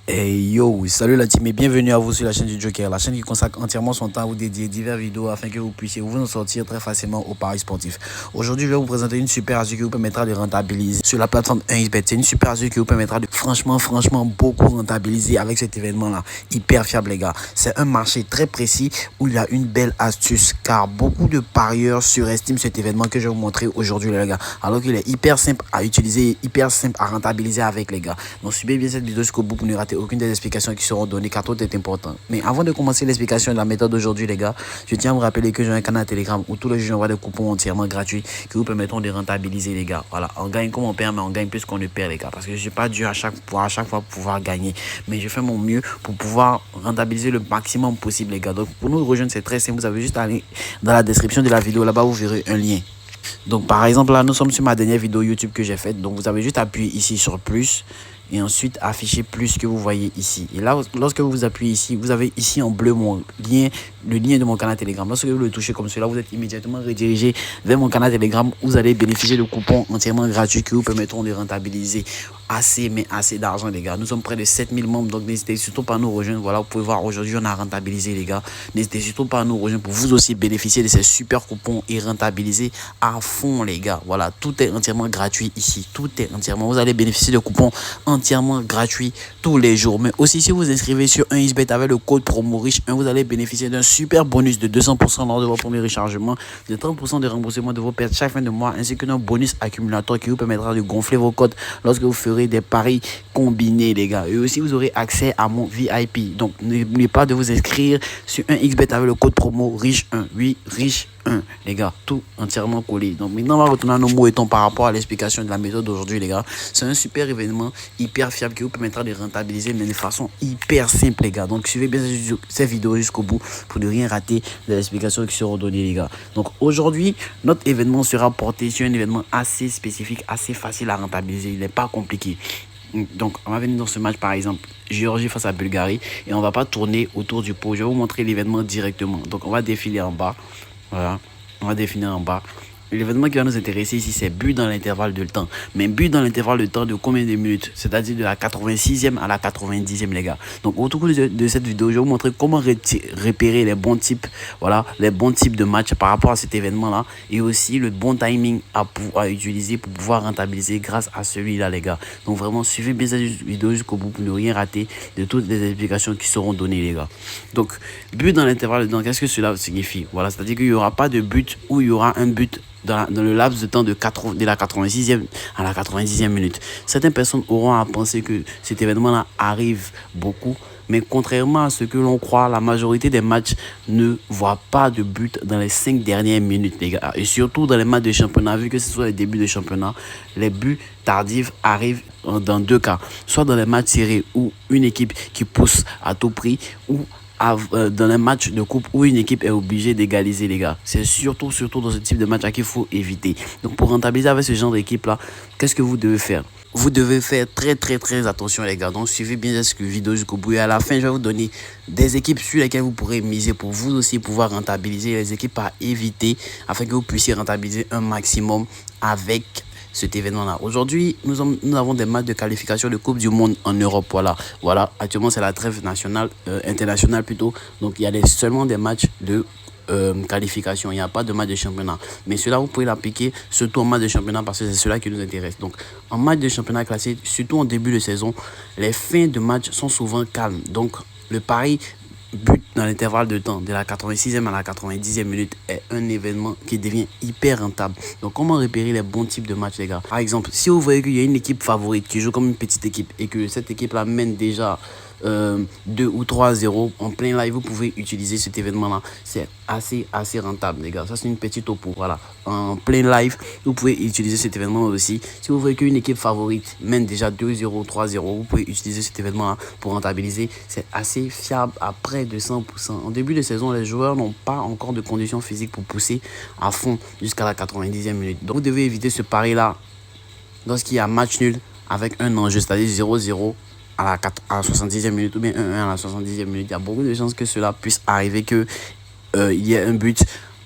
Hey yo, salut la team et bienvenue à vous sur la chaîne du Joker, la chaîne qui consacre entièrement son temps à vous dédier diverses vidéos afin que vous puissiez vous en sortir très facilement au paris sportif. Aujourd'hui, je vais vous présenter une super astuce qui vous permettra de rentabiliser sur la plateforme 1xBet. C'est une super astuce qui vous permettra de franchement beaucoup rentabiliser avec cet événement-là. Hyper fiable les gars. C'est un marché très précis où il y a une belle astuce car beaucoup de parieurs surestiment cet événement que je vais vous montrer aujourd'hui les gars. Alors qu'il est hyper simple à utiliser, hyper simple à rentabiliser avec les gars. Donc suivez bien cette vidéo jusqu'au bout pour ne rater aucune des explications qui seront données car tout est important. Mais avant de commencer l'explication de la méthode d'aujourd'hui les gars, je tiens à vous rappeler que j'ai un canal Telegram où tous les jours j'envoie des coupons entièrement gratuits qui vous permettront de rentabiliser les gars. Voilà, on gagne comme on perd mais on gagne plus qu'on ne perd les gars parce que je suis pas dû à chaque fois pouvoir gagner, mais je fais mon mieux pour pouvoir rentabiliser le maximum possible les gars. Donc pour nous rejoindre c'est très simple, vous avez juste à aller dans la description de la vidéo, là-bas vous verrez un lien. Donc par exemple là nous sommes sur ma dernière vidéo YouTube que j'ai faite, donc vous avez juste appuyé ici sur plus et ensuite afficher plus que vous voyez ici. Et là lorsque vous appuyez ici, vous avez ici en bleu mon lien, le lien de mon canal Telegram. Lorsque vous le touchez comme cela, vous êtes immédiatement redirigé vers mon canal Telegram. Vous allez bénéficier de coupons entièrement gratuits qui vous permettront de rentabiliser assez d'argent les gars. Nous sommes près de 7000 membres, donc n'hésitez surtout pas à nous rejoindre. Voilà, vous pouvez voir aujourd'hui on a rentabilisé les gars. N'hésitez surtout pas à nous rejoindre pour vous aussi bénéficier de ces super coupons et rentabiliser à fond les gars. Voilà, tout est entièrement gratuit ici, tout est entièrement, vous allez bénéficier de coupons entièrement gratuits tous les jours. Mais aussi si vous inscrivez sur 1xBet avec le code promo riche 1, vous allez bénéficier d'un super bonus de 200% lors de votre premier rechargement, de 30% de remboursement de vos pertes chaque fin de mois, ainsi que d'un bonus accumulateur qui vous permettra de gonfler vos cotes lorsque vous ferez des paris combinés les gars. Et aussi vous aurez accès à mon VIP. Donc n'oubliez pas de vous inscrire sur 1xBet avec le code promo riche 1. Oui, riche 1 les gars, tout entièrement collé. Donc maintenant on va retourner à nos mots étant par rapport à l'explication de la méthode d'aujourd'hui les gars. C'est un super événement hyper fiable qui vous permettra de rentabiliser mais de façon hyper simple les gars. Donc suivez bien cette vidéo jusqu'au bout pour ne rien rater de l'explication qui seront données les gars. Donc aujourd'hui notre événement sera porté sur un événement assez spécifique, assez facile à rentabiliser, il n'est pas compliqué. Donc on va venir dans ce match par exemple Géorgie face à Bulgarie et on va pas tourner autour du pot. Je vais vous montrer l'événement directement. Donc on va défiler en bas. Voilà, on va définir en bas. L'événement qui va nous intéresser ici, c'est but dans l'intervalle de temps. Mais but dans l'intervalle de temps de combien de minutes? C'est-à-dire de la 86e à la 90e, les gars. Donc, au cours de cette vidéo, je vais vous montrer comment repérer les bons types, voilà, les bons types de matchs par rapport à cet événement-là. Et aussi le bon timing à utiliser pour pouvoir rentabiliser grâce à celui-là, les gars. Donc, vraiment, suivez bien cette vidéo jusqu'au bout pour ne rien rater de toutes les explications qui seront données, les gars. Donc, but dans l'intervalle de temps, qu'est-ce que cela signifie? Voilà, c'est-à-dire qu'il n'y aura pas de but ou il y aura un but dans le laps de temps de la 86e à la 90e minute. Certaines personnes auront à penser que cet événement-là arrive beaucoup, mais contrairement à ce que l'on croit, la majorité des matchs ne voient pas de but dans les 5 dernières minutes, les gars. Et surtout dans les matchs de championnat, vu que ce soit les débuts de championnat, les buts tardifs arrivent dans deux cas. Soit dans les matchs serrés où une équipe qui pousse à tout prix, ou dans un match de coupe où une équipe est obligée d'égaliser les gars. C'est surtout dans ce type de match qu'il faut éviter. Donc pour rentabiliser avec ce genre d'équipe là, qu'est-ce que vous devez faire? Vous devez faire très attention les gars. Donc suivez bien cette vidéo jusqu'au bout et à la fin je vais vous donner des équipes sur lesquelles vous pourrez miser pour vous aussi pouvoir rentabiliser, les équipes à éviter afin que vous puissiez rentabiliser un maximum avec cet événement-là. Aujourd'hui, nous avons des matchs de qualification de Coupe du Monde en Europe. Voilà. Actuellement, c'est la trêve nationale, internationale plutôt. Donc, il y a seulement des matchs de qualification. Il n'y a pas de match de championnat. Mais cela, vous pouvez l'appliquer surtout en match de championnat parce que c'est cela qui nous intéresse. Donc, en match de championnat classique, surtout en début de saison, les fins de match sont souvent calmes. Donc, le pari but dans l'intervalle de temps de la 86e à la 90e minute est un événement qui devient hyper rentable. Donc comment repérer les bons types de matchs les gars? Par exemple, si vous voyez qu'il y a une équipe favorite qui joue comme une petite équipe et que cette équipe là mène déjà 2 ou 3-0 en plein live, vous pouvez utiliser cet événement là. C'est assez rentable les gars. Ça c'est une petite topo. Voilà, en plein live vous pouvez utiliser cet événement aussi. Si vous voyez qu'une équipe favorite mène déjà 2-0, 3-0, vous pouvez utiliser cet événement là pour rentabiliser. C'est assez fiable à près de 100%. En début de saison, les joueurs n'ont pas encore de conditions physiques pour pousser à fond jusqu'à la 90e minute. Donc vous devez éviter ce pari là lorsqu'il y a match nul avec un enjeu, c'est-à-dire 0-0 à la 70e minute ou bien 1-1 à la 70e minute. Il y a beaucoup de chances que cela puisse arriver, que il y ait un but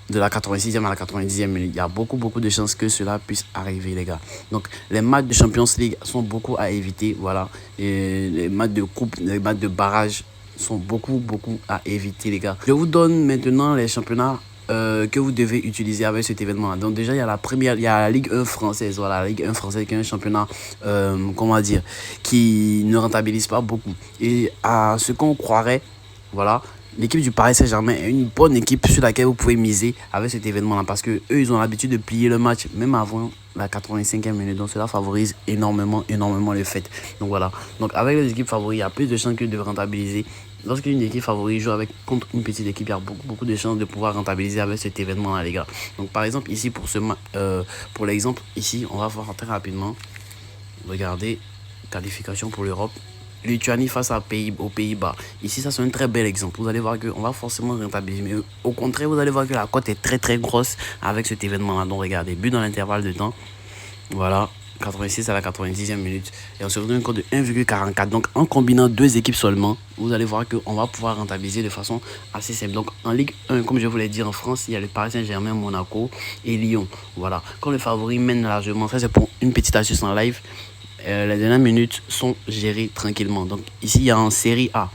de la 86e à la 90e minute. Il y a beaucoup de chances que cela puisse arriver, les gars. Donc, les matchs de Champions League sont beaucoup à éviter, voilà. Et les matchs de coupe, les matchs de barrage sont beaucoup à éviter, les gars. Je vous donne maintenant les championnats que vous devez utiliser avec cet événement. Donc déjà, il y a il y a la Ligue 1 française, voilà, la Ligue 1 française qui est un championnat, comment dire, qui ne rentabilise pas beaucoup. Et à ce qu'on croirait, voilà, l'équipe du Paris Saint-Germain est une bonne équipe sur laquelle vous pouvez miser avec cet événement-là, parce que eux, ils ont l'habitude de plier le match même avant la 85e minute. Donc cela favorise énormément les fêtes. Donc voilà. Donc avec les équipes favoris, il y a plus de chances que de rentabiliser. Lorsqu'une équipe favorite joue contre une petite équipe, il y a beaucoup de chances de pouvoir rentabiliser avec cet événement-là, les gars. Donc par exemple ici pour l'exemple ici, on va voir très rapidement. Regardez, qualification pour l'Europe. Lituanie face aux Pays-Bas. Ici, ça c'est un très bel exemple. Vous allez voir qu'on va forcément rentabiliser. Mais au contraire, vous allez voir que la cote est très grosse avec cet événement-là. Donc regardez, but dans l'intervalle de temps. Voilà, 86 à la 90e minute. Et on se retrouve une cote de 1,44. Donc en combinant deux équipes seulement, vous allez voir qu'on va pouvoir rentabiliser de façon assez simple. Donc en Ligue 1, comme je vous l'ai dit, en France, il y a le Paris Saint-Germain, Monaco et Lyon. Voilà, quand le favori mène largement, ça c'est pour une petite astuce en live. Les dernières minutes sont gérées tranquillement. Donc ici, il y a en Serie A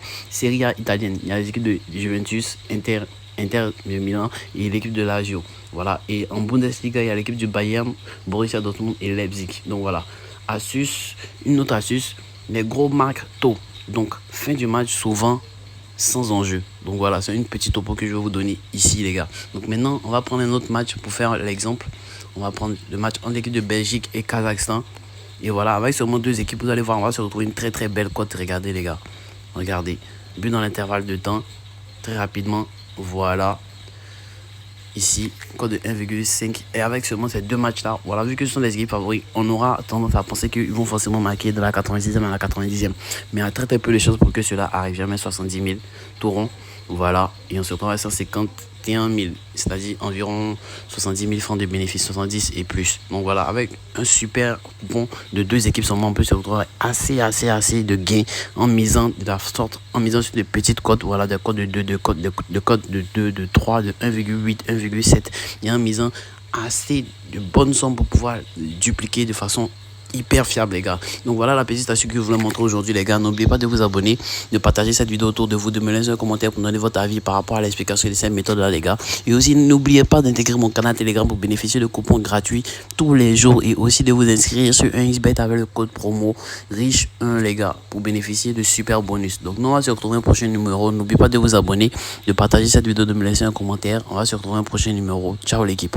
italienne. Il y a les équipes de Juventus, Inter de Milan et l'équipe de Lazio. Voilà. Et en Bundesliga, il y a l'équipe du Bayern, Borussia Dortmund et Leipzig. Donc voilà. Astuce, une autre astuce, les gros marquent tôt. Donc fin du match, souvent sans enjeu. Donc voilà, c'est une petite topo que je vais vous donner ici, les gars. Donc maintenant, on va prendre un autre match pour faire l'exemple. On va prendre le match entre l'équipe de Belgique et Kazakhstan. Et voilà, avec seulement deux équipes, vous allez voir, on va se retrouver une très belle cote. Regardez, les gars. Regardez. But dans l'intervalle de temps. Très rapidement. Voilà. Ici, cote de 1,5. Et avec seulement ces deux matchs-là, voilà, vu que ce sont les équipes favoris, on aura tendance à penser qu'ils vont forcément marquer de la 86e à la 90e. Mais il y a très peu de choses pour que cela arrive. Jamais 70 000 tout rond. Voilà. Et on se retrouve à 151 000. C'est-à-dire environ 70 000 francs de bénéfices, 70 et plus. Donc voilà, avec un super bon de deux équipes seulement, on peut se retrouver assez de gains en misant de la sorte, en misant sur des petites cotes, voilà, des cotes de 2, de cotes de 2, de 3, de 1,8, 1,7, et en misant assez de bonnes sommes pour pouvoir dupliquer de façon hyper fiable, les gars. Donc voilà la petite astuce que je voulais montrer aujourd'hui, les gars. N'oubliez pas de vous abonner, de partager cette vidéo autour de vous, de me laisser un commentaire pour donner votre avis par rapport à l'explication de cette méthode là, les gars. Et aussi n'oubliez pas d'intégrer mon canal Telegram pour bénéficier de coupons gratuits tous les jours, et aussi de vous inscrire sur 1xBet avec le code promo riche1, les gars, pour bénéficier de super bonus. Donc nous on va se retrouver un prochain numéro. N'oubliez pas de vous abonner, de partager cette vidéo, de me laisser un commentaire. On va se retrouver un prochain numéro. Ciao l'équipe.